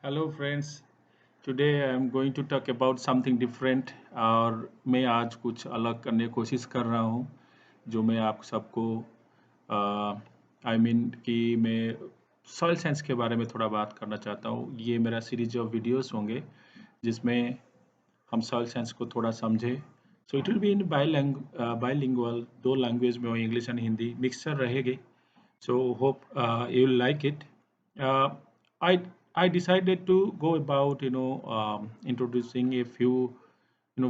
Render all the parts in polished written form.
Hello friends. Today I am going to talk about something different. और मैं आज कुछ अलग करने की कोशिश कर रहा हूँ जो मैं आप सबको कि मैं सॉइल साइंस के बारे में थोड़ा बात करना चाहता हूँ। ये मेरा सीरीज ऑफ वीडियोस होंगे जिसमें हम सॉइल साइंस को थोड़ा समझें। So it will be in bilingual, दो लैंग्वेज में हो, इंग्लिश एंड हिंदी मिक्सचर रहेगी। So hope you'll like it. Uh, I I decided to go about introducing a few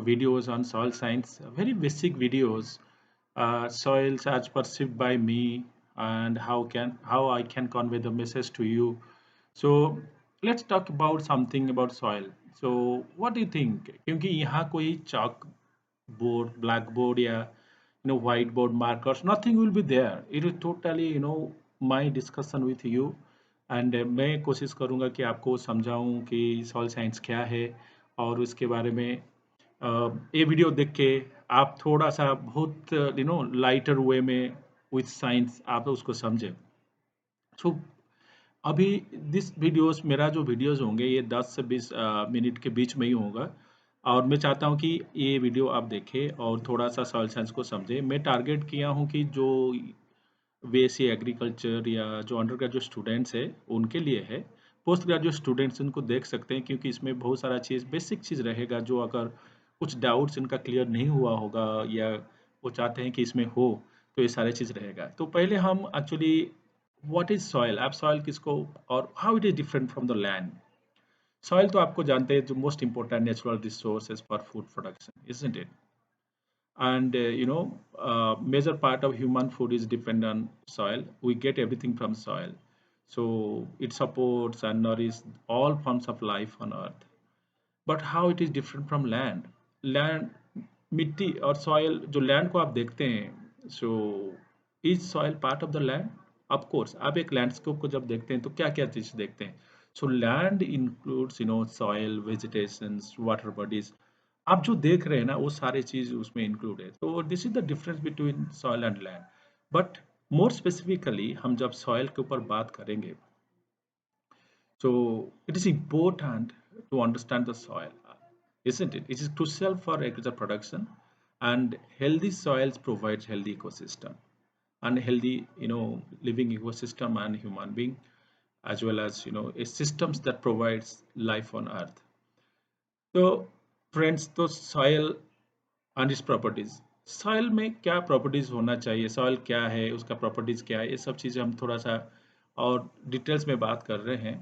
videos on soil science, very basic videos, soils as perceived by me, and how I can convey the message to you. So let's talk about something about soil. So what do you think? क्योंकि यहाँ कोई chalk board, blackboard या whiteboard markers, nothing will be there. It is totally my discussion with you. And मैं कोशिश करूंगा कि आपको समझाऊं कि सॉइल साइंस क्या है और उसके बारे में ये वीडियो देख के आप थोड़ा सा बहुत लाइटर वे में विथ साइंस आप उसको समझें। सो अभी दिस वीडियोस, मेरा जो वीडियोस होंगे ये 10 से 20 मिनट के बीच में ही होगा। और मैं चाहता हूँ कि ये वीडियो आप देखें और थोड़ा सा सॉइल साइंस को समझें। मैं टारगेट किया हूँ कि जो बीएससी एग्रीकल्चर या जो अंडर ग्रेजुएट स्टूडेंट्स है उनके लिए है। पोस्ट ग्रेजुएट स्टूडेंट्स उनको देख सकते हैं क्योंकि इसमें बहुत सारा चीज़ बेसिक चीज़ रहेगा जो अगर कुछ डाउट्स इनका क्लियर नहीं हुआ होगा या वो चाहते हैं कि इसमें हो, तो ये सारे चीज़ रहेगा। तो पहले हम एक्चुअली व्हाट इज सॉइल, आप सॉइल किसको और how it is different from the land. Soil तो आपको जानते हैं जो most important natural resources for food production, isn't it? And major part of human food is depend on soil. We get everything from soil, so it supports and nourishes all forms of life on earth. But how it is different from land? Land, मिट्टी और soil, जो land को आप देखते हैं, so is soil part of the land? Of course. आप एक landscape को जब देखते हैं तो क्या क्या चीज देखते हैं? So land includes soil, vegetations, water bodies. आप जो देख रहे हैं ना वो सारे चीज उसमें इंक्लूड है। तो this is the difference between soil and land. But more specifically हम जब सॉइल के ऊपर बात करेंगे, so it is important to understand the soil, isn't it? It is crucial for agriculture production, and healthy soils provides healthy ecosystem, and healthy living ecosystem and human being, as well as a systems that provides life on earth. तो friends, तो soil and its properties. Soil में क्या properties होना चाहिए, soil क्या है, उसका properties क्या है, ये सब चीज़ें हम थोड़ा सा और डिटेल्स में बात कर रहे हैं।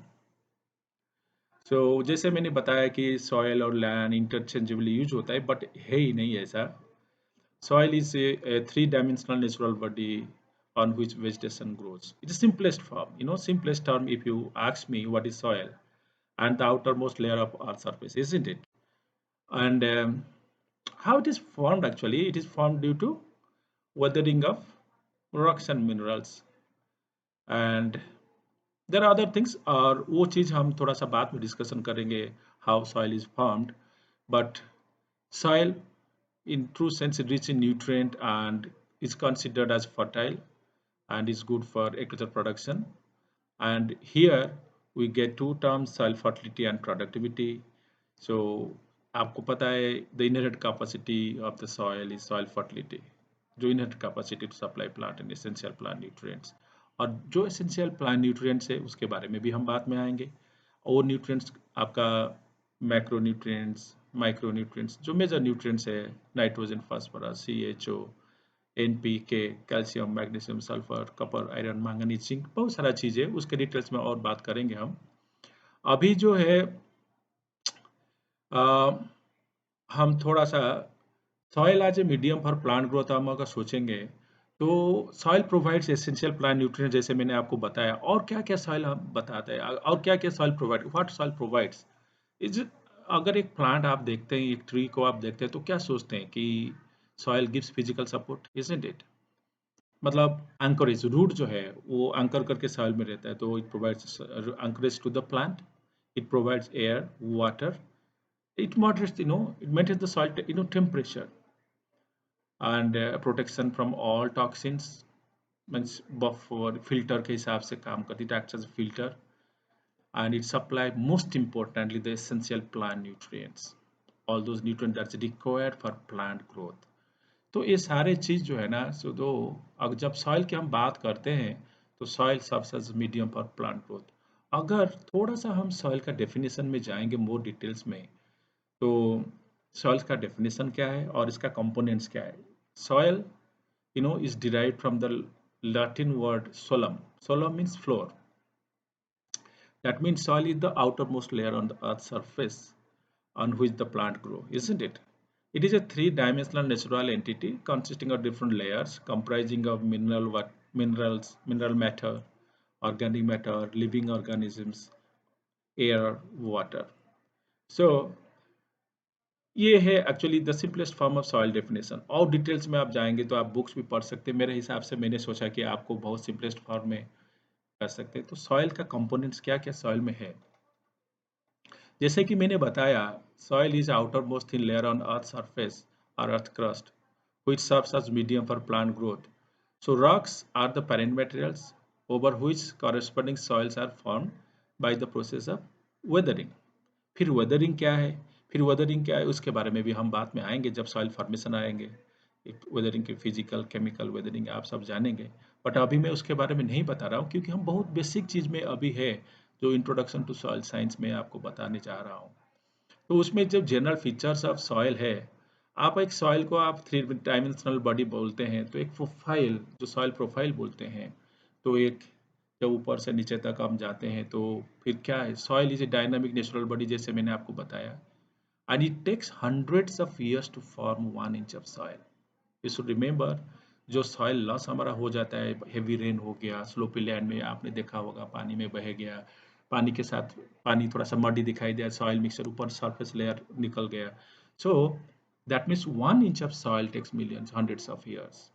जैसे मैंने बताया कि सॉयल और लैंड इंटरचेंजेबली यूज होता है, बट है ही नहीं ऐसा। Soil is a three dimensional natural body on which vegetation grows. It is simplest form, simplest term if you ask me what is soil, and the outermost layer of earth surface, isn't it? And how it is formed, actually it is formed due to weathering of rocks and minerals, and there are other things, और वो चीज़ हम थोड़ा सा बाद में discussion करेंगे, how soil is formed. But soil in true sense is rich in nutrient and is considered as fertile and is good for agriculture production. And here we get two terms, soil fertility and productivity. So आपको पता है the inherent capacity of the soil is soil fertility, जो inherent capacity to supply plant and essential plant nutrients, और जो essential plant nutrients है उसके बारे में भी हम बाद में आएंगे। और न्यूट्रिएंट्स आपका मैक्रो न्यूट्रिएंट्स, माइक्रो न्यूट्रिएंट्स, जो मेजर न्यूट्रिएंट्स है nitrogen, phosphorus, CHO, NPK, calcium, magnesium, sulphur, copper, iron, manganese, zinc, बहुत सारा चीज़ है, उसके डिटेल्स में और बात करेंगे हम। अभी जो है हम थोड़ा सा soil as a medium for plant growth हम अगर सोचेंगे तो soil provides essential plant nutrient, जैसे मैंने आपको बताया। और क्या क्या सॉइल हम बताते हैं और क्या क्या soil provide, what soil provides is. अगर एक प्लांट आप देखते हैं, एक ट्री को आप देखते हैं, तो क्या सोचते हैं कि soil gives physical support, isn't it? मतलब एंकरेज, रूट जो है वो एंकर करके सॉइल में रहता है, तो it provides anchorage to the plant, it provides air, water, it moderates, it maintains the soil temperature, and protection from all toxins, means buffer filter के हिसाब से काम करती है, act as filter. and it supply most importantly the essential plant nutrients, all those nutrients that's required for plant growth. तो ये सारे चीज जो है ना, सो दो अगर जब सॉइल की हम बात करते हैं तो soil serves as medium for plant growth. अगर थोड़ा सा हम सॉइल का डेफिनेशन में जाएंगे मोर डिटेल्स में, तो सॉइल का डेफिनेशन क्या है और इसका कंपोनेंट्स क्या है। Soil is derived from the Latin word solum. Solum means floor. That means soil is the outermost layer on the earth's surface on which the plant grow, isn't it? It is a three-dimensional natural entity consisting of different layers comprising of mineral matter, organic matter, living organisms, air, water. So ये है actually the simplest form of soil definition. और details में आप जाएंगे तो आप books भी पढ़ सकते हैं। मेरे हिसाब से मैंने सोचा कि आपको बहुत सिंपलेस्ट फॉर्म में कर सकते हैं। तो सॉइल का कंपोनेंट्स क्या क्या सॉइल में है, जैसे कि मैंने बताया, soil is outermost thin layer on earth surface और earth crust which serves as medium for plant growth. So rocks are the parent materials over which corresponding soils are formed by the process of weathering. फिर weathering क्या है, उसके बारे में भी हम बाद में आएंगे जब सॉइल फॉर्मेशन आएंगे। वेदरिंग के फिजिकल केमिकल वेदरिंग आप सब जानेंगे, बट अभी मैं उसके बारे में नहीं बता रहा हूँ क्योंकि हम बहुत बेसिक चीज़ में अभी है जो इंट्रोडक्शन टू सॉइल साइंस में आपको बताने जा रहा हूँ। तो उसमें जब जनरल फीचर्स ऑफ सॉइल है, आप एक सॉइल को आप थ्री डायमेंशनल बॉडी बोलते हैं, तो एक प्रोफाइल जो सॉइल प्रोफाइल बोलते हैं, तो एक जब ऊपर से नीचे तक हम जाते हैं तो फिर क्या है, soil is a dynamic natural body जैसे मैंने आपको बताया, and it takes hundreds of years to form 1 inch of soil. You should remember, जो सॉइल लॉस हमारा हो जाता है, हेवी रेन हो गया, स्लोपी लैंड में आपने देखा होगा पानी में बह गया, पानी के साथ पानी थोड़ा सा मडी दिखाई दिया, सॉइल मिक्सचर ऊपर सरफेस लेयर निकल गया, so that means 1 inch of soil takes millions hundreds of years.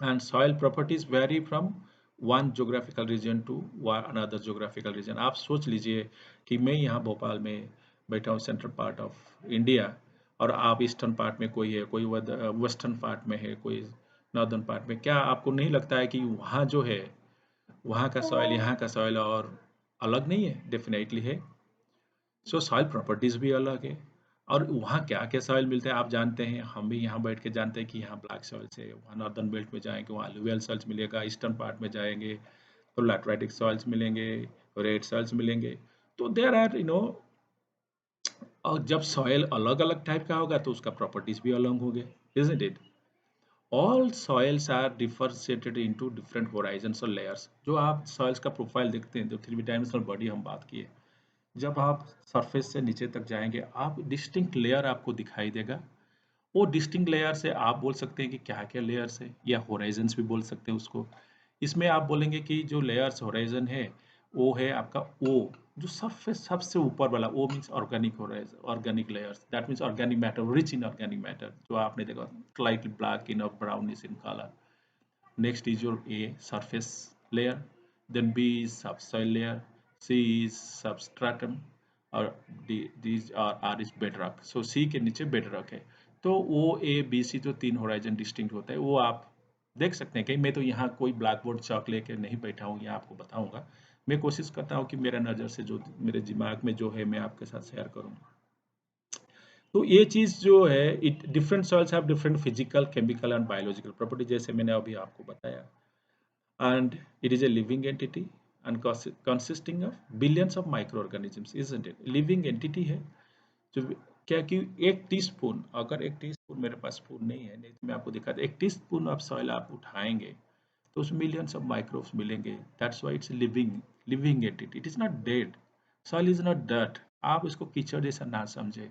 And soil properties vary from one geographical region to another geographical region. आप सोच लीजिए कि मैं यहाँ भोपाल में बैठा हूँ, सेंट्रल पार्ट ऑफ इंडिया, और आप ईस्टर्न पार्ट में कोई है, कोई वेस्टर्न पार्ट में है, कोई नॉर्दर्न पार्ट में, क्या आपको नहीं लगता है कि वहाँ जो है वहाँ का सॉइल यहाँ का सॉइल और अलग नहीं है? डेफिनेटली है। सो सॉइल प्रॉपर्टीज भी अलग है, और वहाँ क्या क्या सॉइल मिलते हैं आप जानते हैं, हम भी यहाँ बैठ के जानते हैं कि यहाँ ब्लैक सॉइल है, वहाँ नॉर्दर्न बेल्ट में जाएंगे वहाँ अलुवियल सॉइल्स मिलेगा, ईस्टर्न पार्ट में जाएंगे तो लैटराइटिक सॉइल्स मिलेंगे, रेड सॉइल्स मिलेंगे। तो देयर आर और जब सॉइल अलग अलग टाइप का होगा तो उसका प्रॉपर्टीज भी अलग होंगे, isn't it? All soils are differentiated into different horizons और लेयर्स। जो आप सॉइल्स का प्रोफाइल देखते हैं, जो थ्री डायमेंशनल बॉडी हम बात किए, जब आप सरफेस से नीचे तक जाएंगे आप डिस्टिंक्ट लेयर आपको दिखाई देगा। वो डिस्टिंक्ट लेयर से आप बोल सकते हैं कि क्या क्या लेयर्स है, या होराइजन्स भी बोल सकते हैं उसको। इसमें आप बोलेंगे कि जो लेयर्स होराइजन है वो है आपका ओ, जो सबसे ऊपर वाला O means organic horizon, organic layers, that means organic matter, rich in organic matter, जो आपने देखा स्लाइटली ब्लैक इन और brownish in colour. Next is your A, surface layer. Then B is subsoil layer. C is substratum, और these are R is bedrock. So C के नीचे bedrock है। तो O A B C जो तीन horizon distinct होता है वो आप देख सकते हैं। कहीं मैं तो यहाँ कोई ब्लैक बोर्ड चौक लेके नहीं बैठा हूँ, यहाँ आपको बताऊंगा। मैं कोशिश करता हूँ कि मेरा नज़र से जो मेरे दिमाग में जो है मैं आपके साथ शेयर करूँ। तो ये चीज़ जो है, it different soils have different physical, chemical and biological property, जैसे मैंने अभी आपको बताया। And it is a living entity and consisting of billions of microorganisms, isn't it? Living entity है जो, क्या कि एक टीस्पून, अगर एक टीस्पून, मेरे पास स्पून नहीं है, नहीं तो मैं आपको दिखाता, एक टीस्पून ऑफ सॉइल आप उठाएंगे तो उसमें मिलियंस ऑफ माइक्रोब्स मिलेंगे। That's why it's living entity, it is not dead. Soil is not dirt, आप इसको कीचड़ जैसा ना समझे।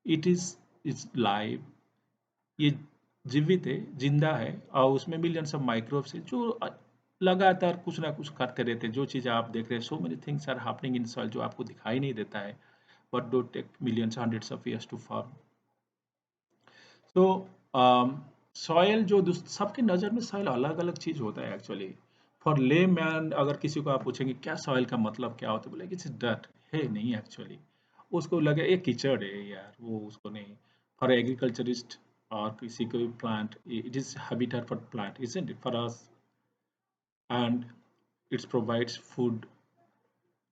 इट इज लाइव, ये जीवित है, जिंदा है, और उसमें मिलियंस ऑफ माइक्रोब्स है जो लगातार कुछ ना कुछ करते रहते हैं। जो चीज़ आप देख रहे हैं, so many things are happening in soil जो आपको दिखाई नहीं देता है, but do take millions hundreds of years to form. तो सॉयल जो सबके नज़र में सॉयल अलग अलग चीज़ होता है एक्चुअली। फॉर ले मैन, अगर किसी को आप पूछेंगे क्या सॉयल का मतलब क्या होता है, बोले इट्स डर्ट है, नहीं एक्चुअली। उसको लगे एक कीचड़ है यार, वो उसको नहीं। फॉर एग्रीकल्चरिस्ट और किसी को भी plant, it is habitat for plant, isn't it, for us, and it's provides food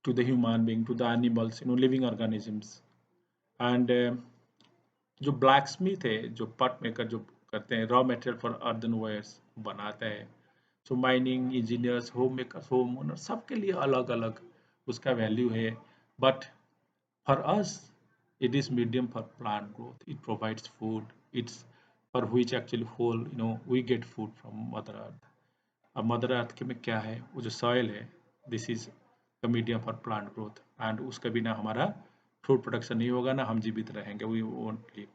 to the human being, to the animals, living organisms. And जो ब्लैक स्मिथ है, जो पट मेकर जो करते हैं, रॉ मटेरियल फॉर अर्दनवेयर्स बनाते हैं, so mining engineers, home makers, home owner, सबके लिए अलग अलग उसका वैल्यू है. But for us it is medium for plant growth. It provides food. It's for which actually whole we get food from mother earth. अब mother earth के में क्या है, वो जो सॉइल है, this is the medium for plant growth. And उसके बिना हमारा फूड प्रोडक्शन नहीं होगा, ना हम जीवित रहेंगे. We won't live.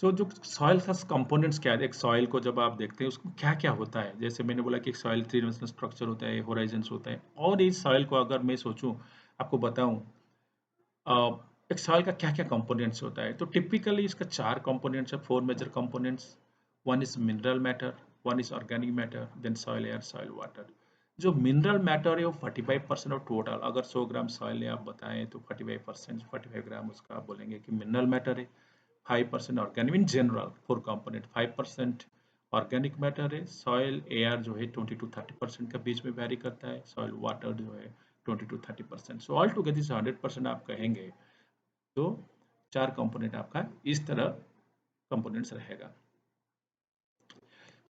सो जो सॉइल का कंपोनेंट्स क्या है, एक सॉइल को जब आप देखते हैं उसमें क्या क्या होता है, जैसे मैंने बोला कि एक सॉइल 3 डायमेंशनल स्ट्रक्चर होता है, होराइजन्स होता है. और इस सॉइल को अगर मैं सोचूं, आपको बताऊं एक सॉइल का क्या क्या कंपोनेंट्स होता है, तो टिपिकली इसका 4 कंपोनेंट्स है, 4 major components. One is mineral matter, one is organic matter, then soil air, soil water. जो मिनरल मैटर है वो 45% ऑफ टोटल. अगर 100 ग्राम सॉइल है आप बताएं तो 45%, 45 ग्राम उसका आप बोलेंगे कि मिनरल मैटर है. 5% organic in general, 4 component. 5% organic matter है. सॉइल एयर जो है 20 to 30% के बीच में वेरी करता है. सॉइल वाटर जो है 20 to 30%. सो ऑल टुगेदर 100% आप कहेंगे तो 4 कंपोनेंट आपका इस तरह कंपोनेंट्स रहेगा.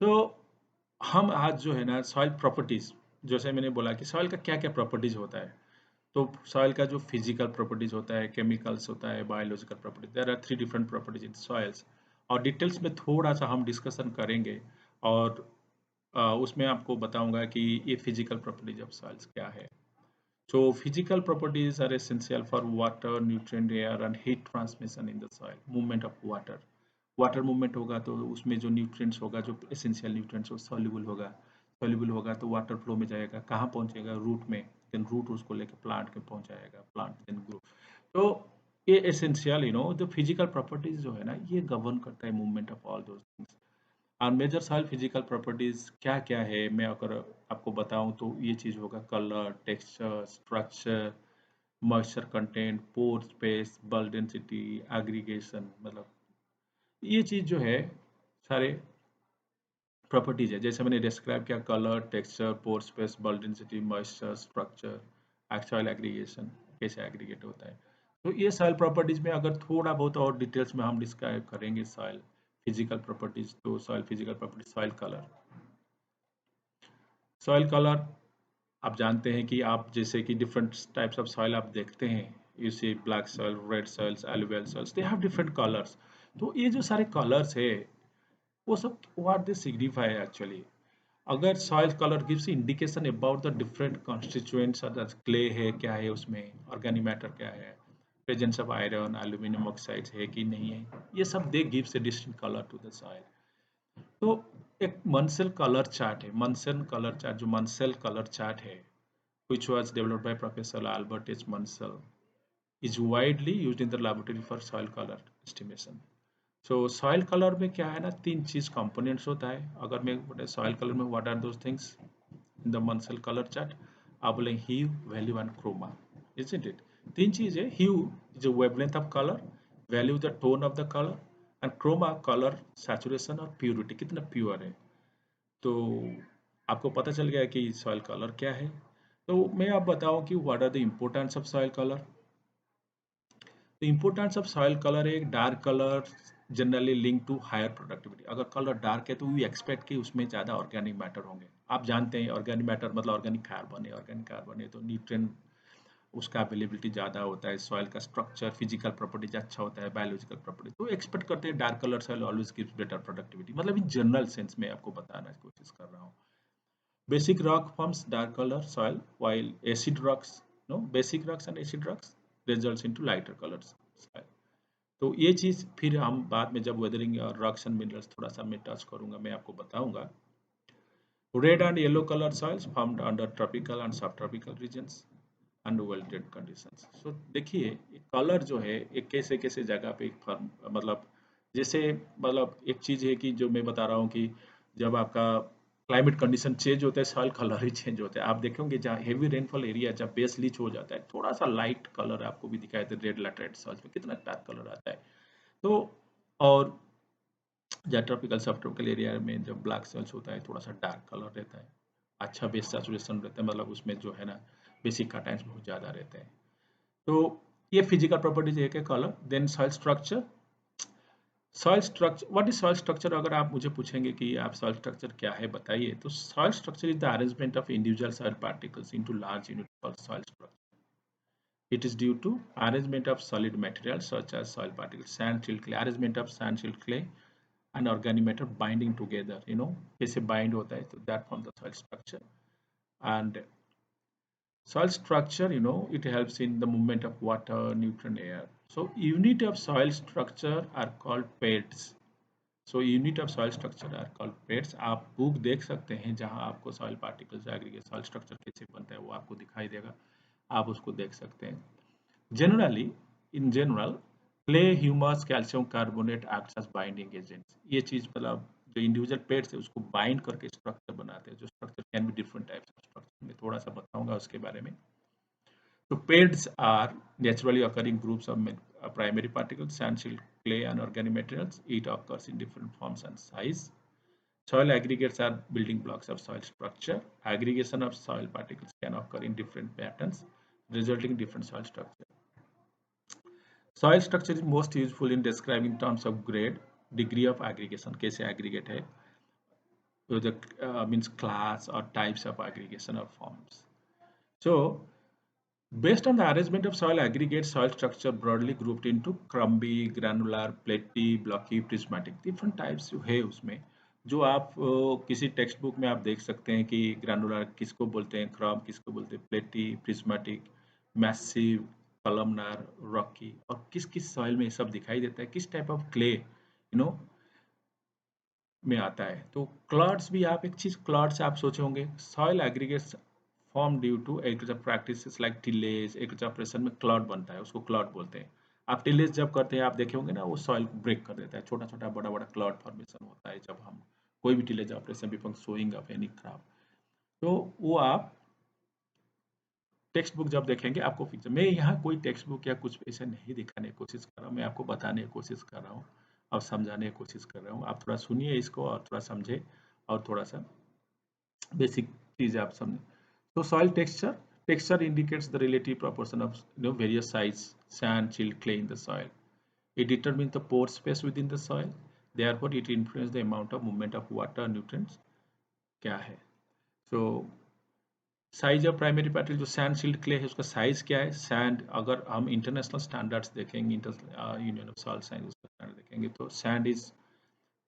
तो हम आज जो है ना सॉइल प्रॉपर्टीज, जैसे मैंने बोला कि सॉइल का क्या क्या प्रॉपर्टीज होता है, तो सॉइल का जो फिजिकल प्रॉपर्टीज होता है, केमिकल्स होता है, biological properties, there are 3 different properties in soils. और डिटेल्स में थोड़ा सा हम डिस्कशन करेंगे. और उसमें आपको बताऊंगा कि ये फिजिकल प्रॉपर्टीज ऑफ सॉइल्स क्या है. So physical properties are essential for water, nutrient, air and heat transmission in the soil. Movement of water. Water movement होगा तो उसमें जो न्यूट्रिएंट्स होगा, जो एसेंशियल न्यूट्रिएंट्स, वो सॉल्युबल होगा. सॉल्युबल होगा तो वाटर फ्लो में जाएगा, कहाँ पहुँचेगा, रूट में. देन रूट उसको लेकर प्लांट में पहुँचाएगा, प्लांट देन ग्रो. तो ये एसेंशियल जो फिजिकल प्रॉपर्टीज जो है ना, ये गवर्न करता है movement of all those things. और मेजर सॉइल फिजिकल प्रॉपर्टीज क्या क्या है, मैं अगर आपको बताऊं तो ये चीज होगा: colour, texture, structure, moisture content, pore space, bulk density, aggregation. मतलब ये चीज जो है सारे प्रॉपर्टीज है, जैसे मैंने डिस्क्राइब किया: colour, texture, pore space, bulk density, moisture, structure, soil aggregation, कैसे एग्रीगेट होता है. तो ये सॉइल प्रॉपर्टीज में अगर थोड़ा बहुत और डिटेल्स में हम डिस्क्राइब करेंगे सॉइल फिजिकल प्रॉपर्टीज, तो soil physical properties. Soil colour. Soil colour आप जानते हैं कि आप जैसे कि डिफरेंट टाइप्स ऑफ सॉइल आप देखते हैं, you see black soil, red soils, alluvial soils, they have different colours. तो ये जो सारे कलर्स है वो सब व्हाट दे सिग्निफाई एक्चुअली. अगर soil colour gives indication about the different constituents, clay है क्या है उसमें, ऑर्गेनिक मैटर क्या है, presence of iron, aluminium oxides है कि नहीं है, ये सब they gives a distinct colour to the soil. तो एक मन्सेल कलर चार्ट है, मन्सेल कलर चार्ट, जो मन्सेल कलर चार्ट है, which was developed by Professor Albert H. Munsell, is widely used in the laboratory for soil color estimation. So soil color में क्या है ना, 3 चीज कंपोनेंट्स होता है. अगर मैं बोले सॉइल कलर में what are those things in the Munsell colour chart, आप बोले hue, value and chroma, isn't it? 3 चीज है. Hue is a wavelength of colour, value the tone of the colour, and chroma colour saturation और purity, कितना pure है. तो आपको पता चल गया कि सॉइल कलर क्या है. तो मैं आप बताऊं कि what are the importance of soil colour. The importance of soil colour है: dark colour generally link to higher productivity. अगर कलर डार्क है तो वी एक्सपेक्ट कि उसमें ज़्यादा ऑर्गेनिक मैटर होंगे. आप जानते हैं ऑर्गेनिक मैटर मतलब ऑर्गेनिक कार्बन है. ऑर्गेनिक कार्बन है तो न्यूट्रिएंट उसका अवेलेबिलिटी ज़्यादा होता है. सॉइल का स्ट्रक्चर, फिजिकल प्रॉपर्टीज अच्छा होता है, बायोलॉजिकल प्रॉपर्टी, तो एक्सपेक्ट करते हैं dark colour soil always gives better productivity. मतलब इन जनरल सेंस में आपको बताना की कोशिश कर रहा हूँ. Basic rock forms dark color soil, while acid rocks, no, basic rocks and acid rocks results into lighter colored soil. तो ये चीज फिर हम बाद में जब वेदरिंग और रॉक्स एंड मिनरल्स थोड़ा सा मैं टच करूंगा, मैं आपको बताऊंगा. Red and yellow colour soils found under tropical and sub tropical regions under well drained conditions. So देखिए कलर जो है एक कैसे कैसे जगह पे मतलब जैसे मतलब एक चीज है कि जो मैं बता रहा हूँ कि जब आपका क्लाइमेट कंडीशन चेंज होता है सॉइल कलर ही चेंज होता है. आप देखेंगे जहाँ हेवी रेनफॉल एरिया, जब बेस लीच हो जाता है, थोड़ा सा लाइट कलर आपको भी दिखाई देता है. रेड लैटराइट सॉइल्स में कितना डार्क कलर आता है. तो और जहाँ ट्रॉपिकल सब ट्रॉपिकल एरिया में जब ब्लैक सॉइल्स होता है थोड़ा सा डार्क कलर रहता है, अच्छा बेस सैचुरेशन रहता है, मतलब उसमें जो है ना बेसिक काटाइंस बहुत ज़्यादा रहते हैं। तो ये फिजिकल प्रॉपर्टीज एक है column. Then soil structure. Soil structure, what is soil structure? अगर आप मुझे पूछेंगे कि आप सॉइल स्ट्रक्चर क्या है बताइए, तो soil structure is the arrangement of individual soil particles into large unit called soil structure. It is due to arrangement of solid materials such as soil particles, sand, silt, clay, arrangement of sand, silt, clay, and organic matter binding together. कैसे bind होता है, तो that forms the soil structure. And soil structure, it helps in the movement of water, nutrient, air. So unit of soil structure are called pairs. So unit of soil structure are called pairs. आप book देख सकते हैं जहां आपको soil particles aggregate soil structure कैसे बनता है वो आपको दिखाई देगा, आप उसको देख सकते हैं. Generally, in general, clay, humus, calcium carbonate acts as binding agents. ये चीज मतलब जो इंडिविजुअल पेड्स है उसको बाइंड करके स्ट्रक्चर बनाते हैं. जो structure can be different types of structure, मैं थोड़ा सा बताऊंगा उसके बारे में. So pairs are naturally occurring groups of primary particles, sand, silt, clay, and organic materials. It occurs in different forms and size. Soil aggregates are building blocks of soil structure. Aggregation of soil particles can occur in different patterns, resulting in different soil structure. Soil structure is most useful in describing terms of grade, degree of aggregation. कैसे aggregate है, the means class or types of aggregation or forms. So, based on the arrangement of soil aggregates, soil structure broadly grouped into crumbly, granular, platy, blocky, prismatic. Different types है उसमें, जो आप किसी text book में आप देख सकते हैं कि ग्रैनुलर किसको बोलते हैं, क्रम्ब किसको बोलते हैं, प्लेटी, प्रिज्मेटिक, मैसिव, कलमनार, रॉकी, और किस किस सॉइल में ये सब दिखाई देता है, किस टाइप ऑफ क्ले में आता है. तो क्लॉड्स भी, आप एक चीज क्लॉड्स आप सोचे होंगे, soil aggregates form due to agriculture practices like tillage. Agriculture operation में क्लॉड बनता है, उसको क्लॉड बोलते हैं. आप टिलेज जब करते हैं आप देखे होंगे ना, वो सॉइल को ब्रेक कर देता है, छोटा छोटा बड़ा बड़ा क्लॉड फॉर्मेशन होता है जब हम कोई भी tillage operation before sowing of any crop. तो वो आप टेक्स्ट बुक जब देखेंगे आपको पिक्चर, मैं यहाँ कोई टेक्स्ट बुक या कुछ ऐसे नहीं दिखाने की कोशिश कर रहा हूँ, मैं आपको बताने की कोशिश कर रहा हूँ और समझाने की कोशिश कर रहा हूँ. आप थोड़ा सुनिए इसको और थोड़ा समझे और थोड़ा सा बेसिक चीज आप समझें. तो soil texture indicates the relative proportion of various size sand, silt, clay in the soil. It determines the pore space within the soil. Therefore, it influences the amount of movement of water, nutrients. क्या है? So size of primary particle जो sand, silt, clay है उसका size क्या है? Sand, अगर हम international standards देखेंगे, यूनियन ऑफ सॉइल साइंस उसका स्टैंडर्ड देखेंगे, तो sand is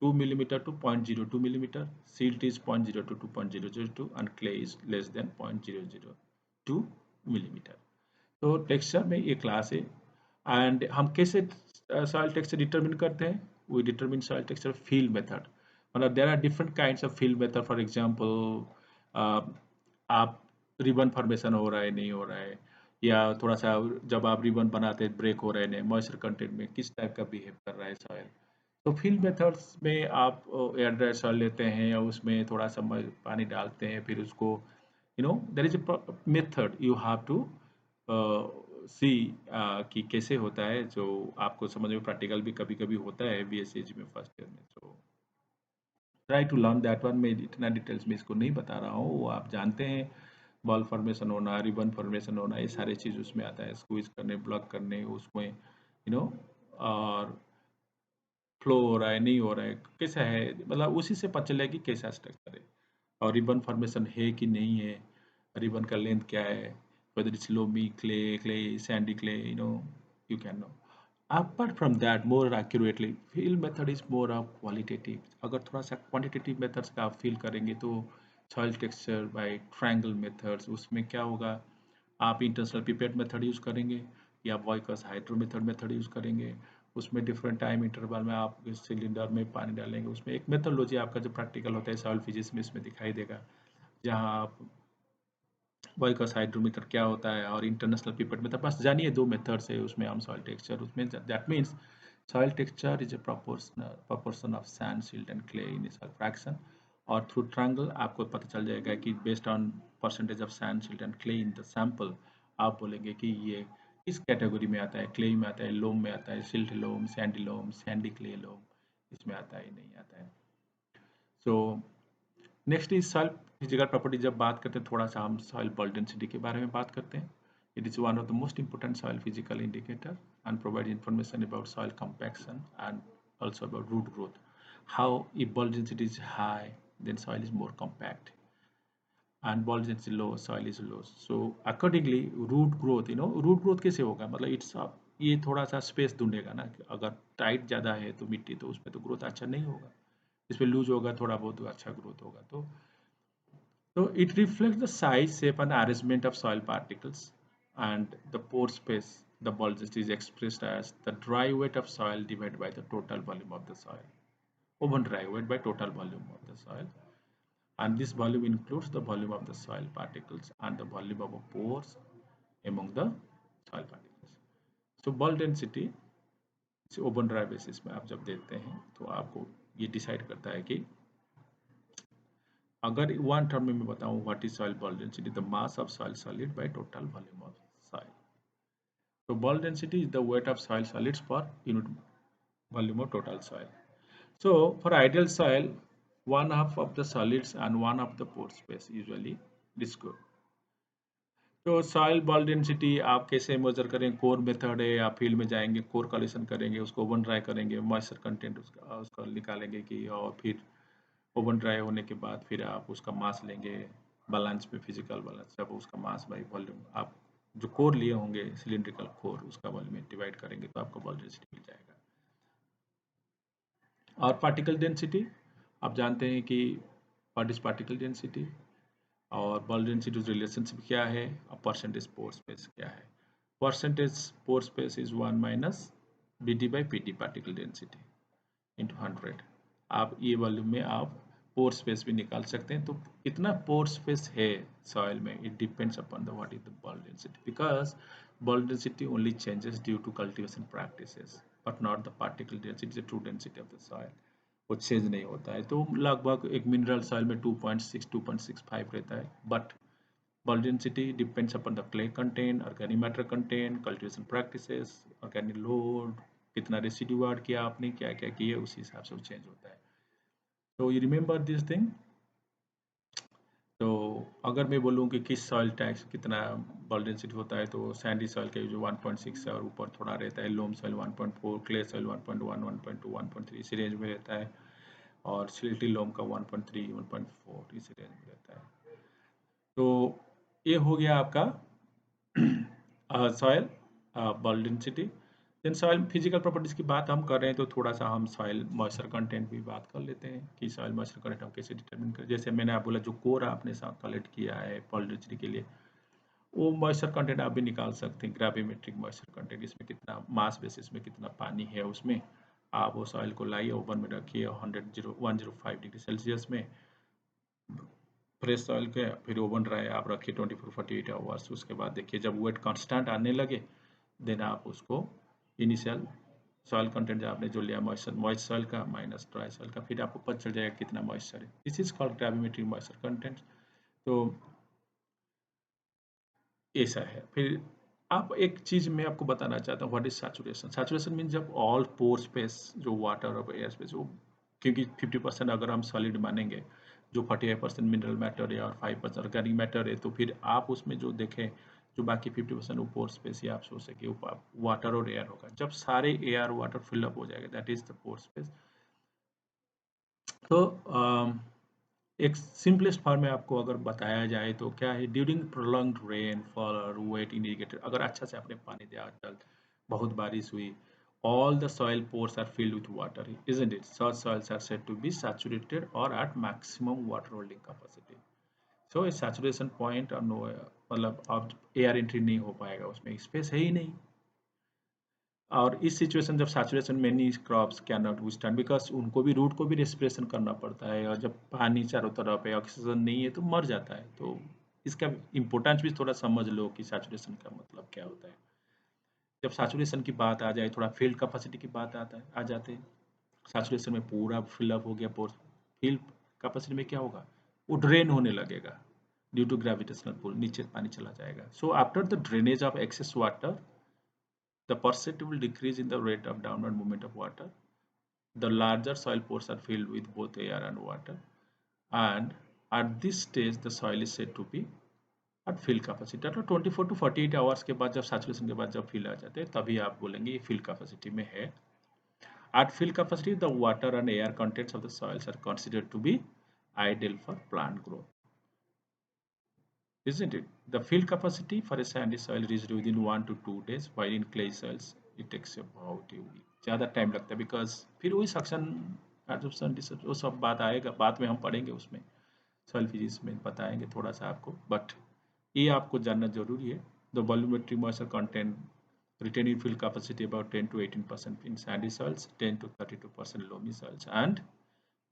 2 millimeter to 0.02 millimeter, silt is 0.02 to 0.002, and clay is less than 0.002 millimeter. तो टेक्सचर में ये क्लास है. एंड हम कैसे सॉइल टेक्सचर डिटरमिन करते हैं? We determine soil texture field method. मतलब there are different kinds of field method. For example, आप रिबन फॉर्मेशन हो रहा है नहीं हो रहा है, या थोड़ा सा जब आप रिबन बनाते हैं ब्रेक हो रहे हैं, मॉइस्चर कंटेंट में किस टाइप का बिहेव कर रहा है सॉइल. तो फील्ड मेथड्स में आप एयर ड्राई सॉइल लेते हैं या उसमें थोड़ा सा पानी डालते हैं, फिर उसको there is a method you have to see कि कैसे होता है, जो आपको समझ में प्रैक्टिकल भी कभी कभी होता है बीएससी में फर्स्ट ईयर में. तो try to learn that one. मैं इतना डिटेल्स में इसको नहीं बता रहा हूँ, वो आप जानते हैं. बॉल फॉर्मेशन होना, रिबन फॉर्मेशन होना, ये सारे चीज़ उसमें आता है. स्क्वीज करने, ब्लॉक करने, उसमें और फ्लो हो रहा है नहीं हो रहा है कैसा है, मतलब उसी से पता चलेगा कि कैसा स्ट्रक्चर है और रिबन फॉर्मेशन है कि नहीं है, रिबन का लेंथ क्या है, whether it's loamy clay sandy clay, you can know. Apart from that, more accurately, field method is more of qualitative. अगर थोड़ा सा quantitative methods का आप फील करेंगे तो soil texture by triangle methods, उसमें क्या होगा, आप इंटरनल पिपेट मेथड यूज़ करेंगे या वॉइकस हाइड्रो मेथड यूज़ करेंगे. उसमें डिफरेंट टाइम इंटरवल में आप इस सिलेंडर में पानी डालेंगे. उसमें एक मेथडोलॉजी आपका जो प्रैक्टिकल होता है सॉइल फिजिक्स में इसमें दिखाई देगा, जहाँ आप वॉइकस हाइड्रोमीटर क्या होता है और इंटरनेशनल पिपेट मेथड, बस जानिए दो मेथड्स है उसमें. हम सॉइल टेक्सचर उसमें, that means soil texture is a proportion of sand, silt and clay in soil fraction. और थ्रू ट्रायंगल आपको पता चल जाएगा कि based on percentage of sand, silt and clay in the sample, आप बोलेंगे कि ये किस कैटेगरी में आता है, क्ले में आता है, लोम में आता है, सिल्ट लोम, सैंडी क्ले लोम, इसमें आता है नहीं आता है. So next is physical property जब बात करते हैं थोड़ा सा हम सॉइल बॉल डेंसिटी के बारे में बात करते हैं. It is one of the most important soil physical indicator and provide information about soil compaction and also about root growth. How if ball density is high, then soil is more compact, and ball density low, soil is low. So accordingly, root growth, root growth कैसे होगा, मतलब it's ये थोड़ा सा space ढूंढेगा ना. अगर tight ज़्यादा है तो मिट्टी, तो उसमें तो ग्रोथ अच्छा नहीं होगा. इसमें लूज होगा थोड़ा बहुत तो अच्छा ग्रोथ होगा. तो it reflects the size, shape, and arrangement of soil particles, and the pore space. The ball density is expressed as the dry weight of soil divided by the total volume of the soil. Open dry weight by total volume of the soil, and this volume includes the volume of the soil particles and the volume of pores among the soil particles. So ball density open dry basis में आप जब देते हैं तो आपको ये decide करता है कि अगर वन टर्म में मैं बताऊं what is soil bulk density, the mass of soil solid by total volume of soil. तो bulk density is the weight of soil solids per unit volume of total soil. So for ideal soil, one half of the solids and one of the pore space usually discovered. तो soil bulk density आप कैसे major करें, core method है या field में जाएंगे, core calculation करेंगे, उसको ओवन ड्राई करेंगे, मॉइस्चर कंटेंट उसका निकालेंगे कि, और फिर ओवन ड्राई होने के बाद फिर आप उसका मास लेंगे बैलेंस में, फिजिकल बैलेंस, जब उसका मास बाई वॉल्यूम आप जो कोर लिए होंगे सिलिंड्रिकल कोर उसका वॉल्यूम में डिवाइड करेंगे तो आपको बॉल डेंसिटी मिल जाएगा. और पार्टिकल डेंसिटी आप जानते हैं कि व्हाट इज पार्टिकल डेंसिटी, और बॉल डेंसिटी रिलेशनशिप क्या है, और परसेंटेज पोर स्पेस क्या है. Percentage pore space is 1 minus B D by P D particle density into 100. आप ये वॉल्यूम में आप पोर स्पेस भी निकाल सकते हैं. तो कितना पोर स्पेस है सॉइल में, it depends upon the what is the bulk density, because bulk density only changes due to cultivation practices but not the particle density, the true density of the soil वो change नहीं होता है. तो लगभग एक mineral soil में 2.6 2.65 रहता है, but ball density depends upon the clay content, organic matter content, cultivation practices, organic load, कितना रेसिड्यू ऐड किया आपने, क्या क्या किया, उसी हिसाब से वो चेंज होता है. तो यू रिमेंबर दिस थिंग. तो अगर मैं बोलूँ कि किस सॉइल टाइप से कितना बॉल डेंसिटी होता है, तो सैंडी सॉइल का जो 1.6 है और ऊपर थोड़ा रहता है, लोम सॉइल 1.4, क्ले सॉइल 1.1, 1.2, 1.3 इसी रेंज में रहता है, और सिल्टी लोम का 1.3, 1.4 इसी रेंज में रहता है. तो ये हो गया आपका soil bulk density. Then soil physical properties की बात हम कर रहे हैं तो थोड़ा सा हम सॉइल मॉइस्चर कंटेंट भी बात कर लेते हैं कि सॉइल मॉइस्चर कंटेंट हम कैसे डिटरमिन करें. जैसे मैंने आप बोला जो कोर आपने कलेक्ट किया है बॉल डेंसिटी के लिए, वो मॉइस्चर कंटेंट आप भी निकाल सकते हैं, ग्रेविमेट्रिक मॉइस्चर कंटेंट, इसमें कितना मास बेसिस में कितना पानी है उसमें. आप वो सॉइल को लाइए, ओवन में रखिए 105 डिग्री सेल्सियस में, फ्रेश सॉइल के, फिर ओवन ड्राई आप रखिए 24-48 आवर्स. उसके बाद देखिए जब वेट कांस्टेंट आने लगे, देन आप उसको इनिशियल सॉइल कंटेंट जो आपने जो लिया मॉइस्ट सॉइल का माइनस ड्राई सॉइल का, फिर आपको पता चल जाएगा कितना मॉइस्चर है. This is called gravimetric moisture content. तो ऐसा है. फिर आप एक चीज मैं आपको बताना चाहता हूँ, what is saturation. Saturation mean जब ऑल पोर स्पेस जो वाटर और एयर स्पेस वो, क्योंकि 50% अगर हम सॉलिड मानेंगे, जो 45% मिनरल मैटर है और 5% ऑर्गेनिक मैटर है, तो फिर आप उसमें जो देखें जो बाकी 50% वो पोर स्पेस या आप सोच सके वाटर और एयर होगा. जब सारे एयर वाटर फिलअप हो जाएगा, that is the pore space. तो एक सिंपलेस्ट फॉर्म में आपको अगर बताया जाए तो क्या है, ड्यूरिंग प्रोलॉन्ग्ड रेन फॉल और वेट इंडिकेटेड, अगर अच्छा से आपने पानी दिया, कल बहुत बारिश हुई, all the soil pores are filled with water, isn't it? Such soils are said to be saturated or at maximum water holding capacity. So a saturation point और नो, मतलब अब एयर एंट्री नहीं हो पाएगा, उसमें स्पेस है ही नहीं. और इस सिचुएशन जब saturation many crops can not withstand, because उनको भी रूट को भी रेस्पिरेशन करना पड़ता है, और जब पानी चारों तरफ है, ऑक्सीजन नहीं है तो मर जाता है. तो इसका इम्पोर्टेंस भी थोड़ा समझ लो कि सैचुरेशन का मतलब क्या होता है. जब सैचुरेशन की बात आ जाए, थोड़ा फील्ड कैपेसिटी की बात आ जाते हैं. सैचुरेशन में पूरा फिलअप हो गया पोर, फील्ड कैपेसिटी में क्या होगा, वो ड्रेन होने लगेगा ड्यू टू ग्रेविटेशनल पुल, नीचे पानी चला जाएगा. So after the drainage of excess water, the perceptible decrease in the rate of downward movement of water. The larger soil pores are filled with both air and water, and At this stage the soil is said to be at fill capacity. तो 24 to 48 hours के बाद जब saturation के बाद जब fill आ जाते हैं तभी आप बोलेंगे ये फिल कैपेसिटी में है. At fill capacity the water and air contents of the soils are considered to be ideal for plant growth, isn't it? The fill capacity for a sandy soil is reached within 1 to 2 days, while in clay soils it takes about a week. ज़्यादा time लगता है because फिर वही suction absorption डिसऑर्प्शन वो सब बात आएगा, बाद में हम पढ़ेंगे, उसमें सॉइल फिजिक्स में बताएंगे थोड़ा सा आपको, बट ये आपको जानना जरूरी है. The volumetric moisture content retain in fill capacity about 10 to 18% in sandy soils, 10 to 32% loamy soils, and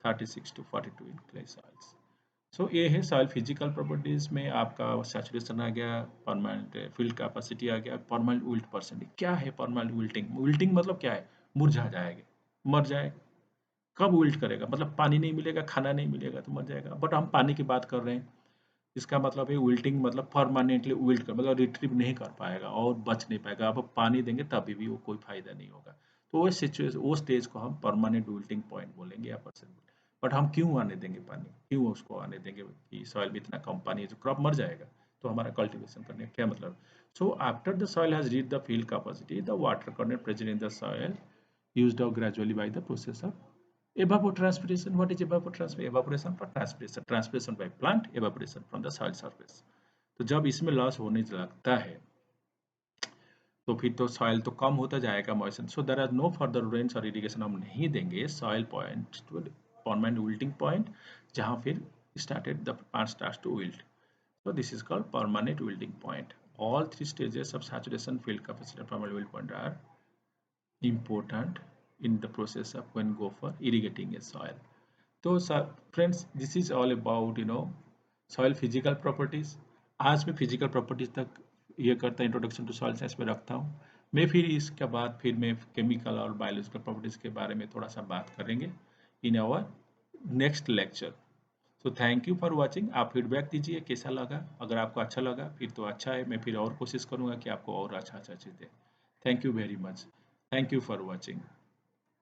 36 to 42 in clay soils. सो ये है सॉइल फिजिकल प्रॉपर्टीज में आपका सैचुरेशन आ गया, परमानेंट फिल्ड कैपेसिटी आ गया, परमानेंट विल्ट परसेंट. क्या है permanent wilting? Wilting मतलब क्या है? मुरझा जाएगा, मर जाएगा. कब विल्ट करेगा? मतलब पानी नहीं मिलेगा, खाना नहीं मिलेगा तो मर जाएगा. बट हम पानी की बात कर रहे हैं, इसका मतलब है विल्टिंग मतलब परमानेंटली विल्ट कर, मतलब रिट्रीव नहीं कर पाएगा और बच नहीं पाएगा. आप पानी देंगे तभी भी वो कोई फायदा नहीं होगा. तो वो सिचुएशन, वो स्टेज को हम परमानेंट विल्टिंग पॉइंट बोलेंगे या परसेंट. बट हम क्यों आने देंगे पानी, क्यों उसको आने देंगे कि सॉइल में इतना कम पानी है तो क्रॉप मर जाएगा, तो हमारा कल्टिवेशन करने का क्या मतलब? So after the soil has reach the field capacity the water content present in the soil used out gradually by the process of evapotranspiration. What is evapotranspiration? Evaporation for transpiration. Transpiration by plant, evaporation from the soil surface. तो जब इसमें loss होने लगता है तो फिर तो soil तो कम होता जाएगा moisture. So there are no further rains और इरिगेशन हम नहीं देंगे soil point to permanent wilting point, जहां फिर started the plant starts to wilt. So this is called permanent wilting point. All three stages of saturation, field capacity, and permanent wilt point are important in the process of when go for irrigating a soil. तो friends this is all about soil physical properties. आज मैं physical properties तक ये करता introduction to soil science में रखता हूँ. मैं फिर इसके बाद फिर मैं केमिकल और बायोलॉजिकल प्रॉपर्टीज के बारे में थोड़ा सा बात करेंगे in our next lecture. So thank you for watching. आप फीडबैक दीजिए कैसा लगा. अगर आपको अच्छा लगा फिर तो अच्छा है, मैं फिर और कोशिश करूँगा कि आपको और अच्छा अच्छा चीज़ दें. Thank you very much. Thank you for watching.